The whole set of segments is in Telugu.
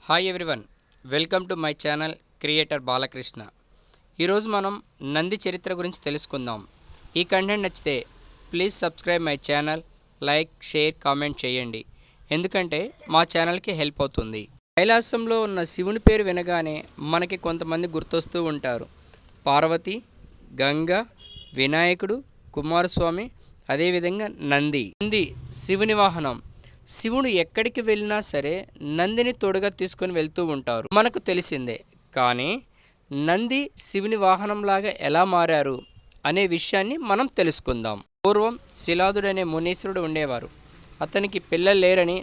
Hi everyone, welcome to my channel creator Balakrishna. ఈరోజు మనం నంది చరిత్ర గురించి తెలుసుకుందాం. ఈ కంటెంట్ నచ్చితే please subscribe my channel, like, share, comment చేయండి. ఎందుకంటే మా ఛానల్కి హెల్ప్ అవుతుంది. కైలాసంలో ఉన్న శివుని పేరు వినగానే మనకి కొంతమంది గుర్తొస్తూ ఉంటారు. పార్వతి, గంగ, వినాయకుడు, కుమారస్వామి, అదేవిధంగా నంది. నంది శివుని వాహనం. శివుడు ఎక్కడికి వెళ్ళినా సరే నందిని తోడుగా తీసుకొని వెళ్తూ ఉంటారు, మనకు తెలిసిందే. కానీ నంది శివుని వాహనంలాగా ఎలా మారారు అనే విషయాన్ని మనం తెలుసుకుందాం. పూర్వం శిలాదుడనే మునీశ్వరుడు ఉండేవారు. అతనికి పిల్లలు లేరని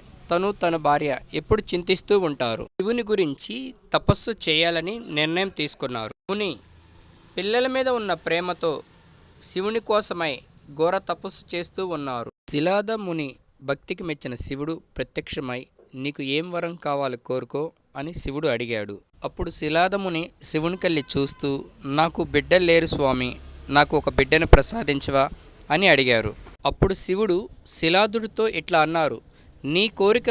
తన భార్య ఎప్పుడు చింతిస్తూ ఉంటారు. శివుని గురించి తపస్సు చేయాలని నిర్ణయం తీసుకున్నారు. ముని పిల్లల మీద ఉన్న ప్రేమతో శివుని కోసమై ఘోర తపస్సు చేస్తూ ఉన్నారు. శిలాద ముని భక్తికి మెచ్చిన శివుడు ప్రత్యక్షమై, నీకు ఏం వరం కావాలి కోరుకో అని శివుడు అడిగాడు. అప్పుడు శిలాదముని శివునికెళ్ళి చూస్తూ, నాకు బిడ్డలు లేరు స్వామి, నాకు ఒక బిడ్డను ప్రసాదించవా అని అడిగారు. అప్పుడు శివుడు శిలాదుడితో ఇట్లా అన్నారు, నీ కోరిక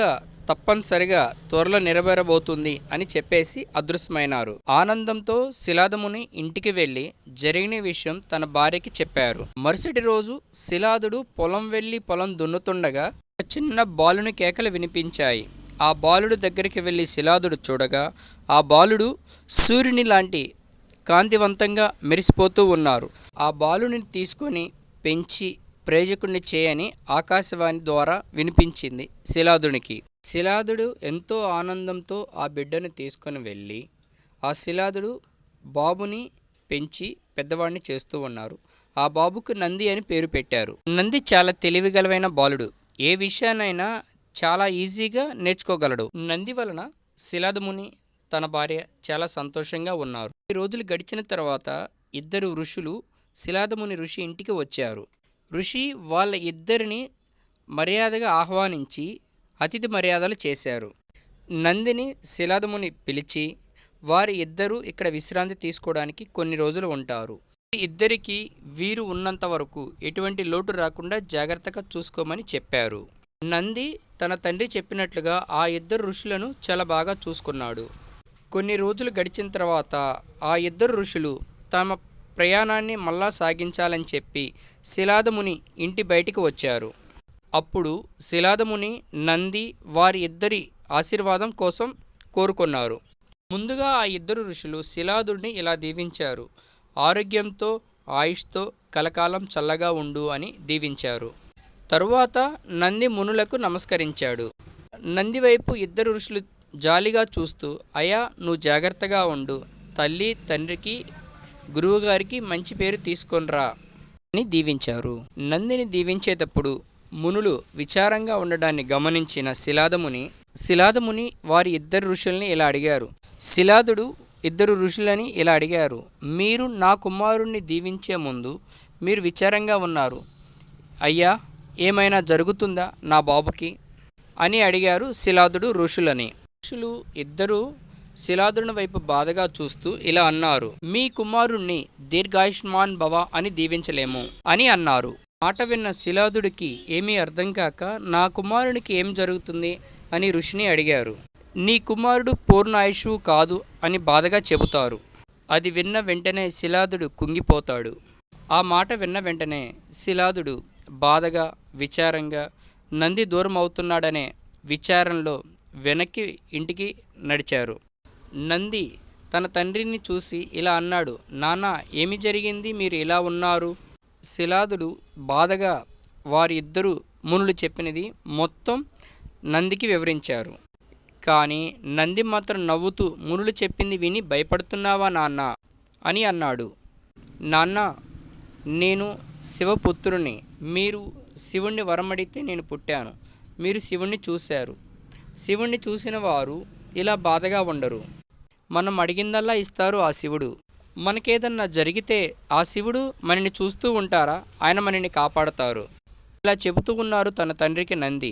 తప్పనిసరిగా త్వరలో నెరవేరబోతుంది అని చెప్పేసి అదృశ్యమైనారు. ఆనందంతో శిలాదముని ఇంటికి వెళ్ళి జరిగిన విషయం తన భార్యకి చెప్పారు. మరుసటి రోజు శిలాదుడు పొలం వెళ్ళి పొలం దున్నుతుండగా ఒక చిన్న బాలుని కేకలు వినిపించాయి. ఆ బాలుడు దగ్గరికి వెళ్ళి శిలాదుడు చూడగా ఆ బాలుడు సూర్యుని లాంటి కాంతివంతంగా మెరిసిపోతూ ఉన్నారు. ఆ బాలుని తీసుకొని పెంచి ప్రయోజకుడిని చేయని ఆకాశవాణి ద్వారా వినిపించింది శిలాదునికి. శిలాదుడు ఎంతో ఆనందంతో ఆ బిడ్డను తీసుకొని వెళ్ళి ఆ శిలాదుడు బాబుని పెంచి పెద్దవాడిని చేస్తూ ఉన్నారు. ఆ బాబుకు నంది అని పేరు పెట్టారు. నంది చాలా తెలివిగలవైన బాలుడు. ఏ విషయాన్నైనా చాలా ఈజీగా నేర్చుకోగలడు. నంది వలన శిలాదముని తన భార్య చాలా సంతోషంగా ఉన్నారు. ఈ రోజులు గడిచిన తర్వాత ఇద్దరు ఋషులు శిలాదముని ఋషి ఇంటికి వచ్చారు. ఋషి వాళ్ళ ఇద్దరిని మర్యాదగా ఆహ్వానించి అతిథి మర్యాదలు చేశారు. నందిని శిలాదముని పిలిచి, వారి ఇద్దరూ ఇక్కడ విశ్రాంతి తీసుకోవడానికి కొన్ని రోజులు ఉంటారు. ఇద్దరికి వీరు ఉన్నంత వరకు ఎటువంటి లోటు రాకుండా జాగ్రత్తగా చూసుకోమని చెప్పారు. నంది తన తండ్రి చెప్పినట్లుగా ఆ ఇద్దరు ఋషులను చాలా బాగా చూసుకున్నాడు. కొన్ని రోజులు గడిచిన తర్వాత ఆ ఇద్దరు ఋషులు తమ ప్రయాణాన్ని మళ్ళా సాగించాలని చెప్పి శిలాదముని ఇంటి బయటికి వచ్చారు. అప్పుడు శిలాదముని నంది వారి ఇద్దరి ఆశీర్వాదం కోసం కోరుకున్నారు. ముందుగా ఆ ఇద్దరు ఋషులు శిలాదుడిని ఇలా దీవించారు, ఆరోగ్యంతో ఆయుష్తో కలకాలం చల్లగా ఉండు అని దీవించారు. తరువాత నంది మునులకు నమస్కరించాడు. నంది వైపు ఇద్దరు ఋషులు జాలిగా చూస్తూ, అయ్యా నువ్వు జాగ్రత్తగా ఉండు, తల్లి తండ్రికి గురువుగారికి మంచి పేరు తీసుకొనిరా అని దీవించారు. నందిని దీవించేటప్పుడు మునులు విచారంగా ఉండడాన్ని గమనించిన శిలాదముని వారి ఇద్దరు ఋషుల్ని ఇలా అడిగారు. శిలాదుడు ఇద్దరు ఋషులని ఇలా అడిగారు, మీరు నా కుమారుణ్ణి దీవించే ముందు మీరు విచారంగా ఉన్నారు. అయ్యా ఏమైనా జరుగుతుందా నా బాబుకి అని అడిగారు శిలాదుడు ఋషులని. ఋషులు ఇద్దరూ శిలాదుని వైపు బాధగా చూస్తూ ఇలా అన్నారు, మీ కుమారుణ్ణి దీర్ఘాయుష్మాన్ భవ అని దీవించలేము అని అన్నారు. మాట విన్న శిలాదుడికి ఏమీ అర్థం కాక, నా కుమారునికి ఏం జరుగుతుంది అని ఋషిని అడిగారు. నీ కుమారుడు పూర్ణాయుషు కాదు అని బాధగా చెబుతారు. అది విన్న వెంటనే శిలాదుడు కుంగిపోతాడు. ఆ మాట విన్న వెంటనే శిలాదుడు బాధగా విచారంగా నంది దూరం అవుతున్నాడనే విచారంలో వెనక్కి ఇంటికి నడిచారు. నంది తన తండ్రిని చూసి ఇలా అన్నాడు, నాన్న ఏమి జరిగింది, మీరు ఇలా ఉన్నారు? శిలాదుడు బాధగా వారి ఇద్దరు మునులు చెప్పినది మొత్తం నందికి వివరించారు. కానీ నంది మాత్రం నవ్వుతూ మునులు చెప్పింది విని, భయపడుతున్నావా నాన్న అని అన్నాడు. నాన్న నేను శివపుత్రుని, మీరు శివుణ్ణి వరమడితే నేను పుట్టాను, మీరు శివుణ్ణి చూశారు. శివుణ్ణి చూసిన వారు ఇలా బాధగా ఉండరు, మనం అడిగిందల్లా ఇస్తారు ఆ శివుడు. మనకేదన్నా జరిగితే ఆ శివుడు మనని చూస్తూ ఉంటారా, ఆయన మనని కాపాడతారు. ఇలా చెబుతూ ఉన్నారు తన తండ్రికి నంది.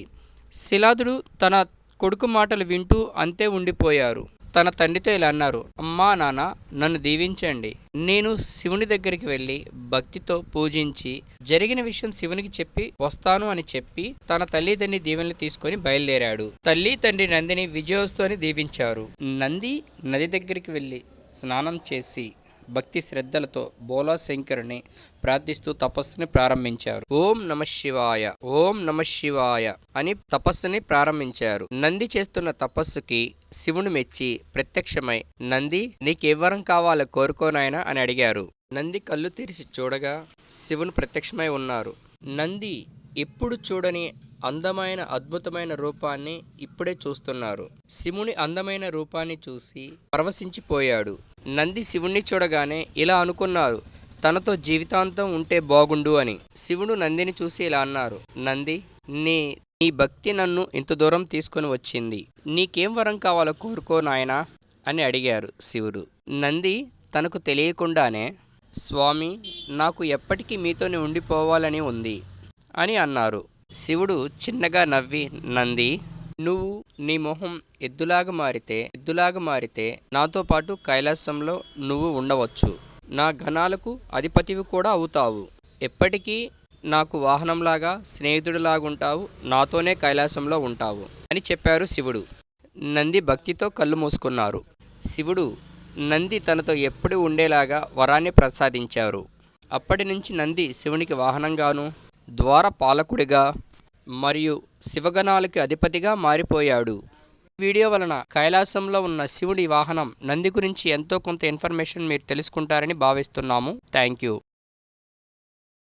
శిలాదుడు తన కొడుకు మాటలు వింటూ అంతే ఉండిపోయారు. తన తండ్రితో ఇలా అన్నారు, అమ్మా నాన్న నన్ను దీవించండి. నేను శివుని దగ్గరికి వెళ్ళి భక్తితో పూజించి జరిగిన విషయం శివునికి చెప్పి వస్తాను అని చెప్పి తన తల్లిదండ్రి దీవెనలు తీసుకొని బయలుదేరాడు. తల్లి తండ్రి నందిని విజయోస్తు అని దీవించారు. నంది నది దగ్గరికి వెళ్ళి స్నానం చేసి భక్తి శ్రద్ధలతో బోలా శంకరుని ప్రార్థిస్తూ తపస్సుని ప్రారంభించారు. ఓం నమ శివాయ, ఓం నమ శివాయ అని తపస్సుని ప్రారంభించారు. నంది చేస్తున్న తపస్సుకి శివుని మెచ్చి ప్రత్యక్షమై, నంది నీకెవ్వరం కావాలో కోరుకోనాయనా అని అడిగారు. నంది కళ్ళు తెరిచి చూడగా శివుని ప్రత్యక్షమై ఉన్నారు. నంది ఎప్పుడు చూడని అందమైన అద్భుతమైన రూపాన్ని ఇప్పుడే చూస్తున్నారు. శివుని అందమైన రూపాన్ని చూసి పరవశించిపోయాడు. నంది శివుణ్ణి చూడగానే ఇలా అనుకున్నారు, తనతో జీవితాంతం ఉంటే బాగుండు అని. శివుడు నందిని చూసి ఇలా అన్నారు, నంది నీ భక్తి నన్ను ఇంత దూరం తీసుకొని వచ్చింది. నీకేం వరం కావాలో కోరుకో నాయనా అని అడిగారు శివుడు. నంది తనకు తెలియకుండానే, స్వామి నాకు ఎప్పటికీ మీతోనే ఉండిపోవాలని ఉంది అని అన్నారు. శివుడు చిన్నగా నవ్వి, నంది నువ్వు నీ మొహం ఎద్దులాగా మారితే నాతో పాటు కైలాసంలో నువ్వు ఉండవచ్చు. నా గణాలకు అధిపతివి కూడా అవుతావు. ఎప్పటికీ నాకు వాహనంలాగా స్నేహితుడిలాగుంటావు. నాతోనే కైలాసంలో ఉంటావు అని చెప్పారు శివుడు. నంది భక్తితో కళ్ళు మూసుకున్నారు. శివుడు నంది తనతో ఎప్పుడు ఉండేలాగా వరాన్ని ప్రసాదించారు. అప్పటి నుంచి నంది శివునికి వాహనంగాను, ద్వారపాలకుడిగా మరియు శివగణాలకి అధిపతిగా మారిపోయాడు. ఈ వీడియో వలన కైలాసంలో ఉన్న శివుడి వాహనం నంది గురించి ఎంతో కొంత ఇన్ఫర్మేషన్ మీరు తెలుసుకుంటారని భావిస్తున్నాము. Thank you.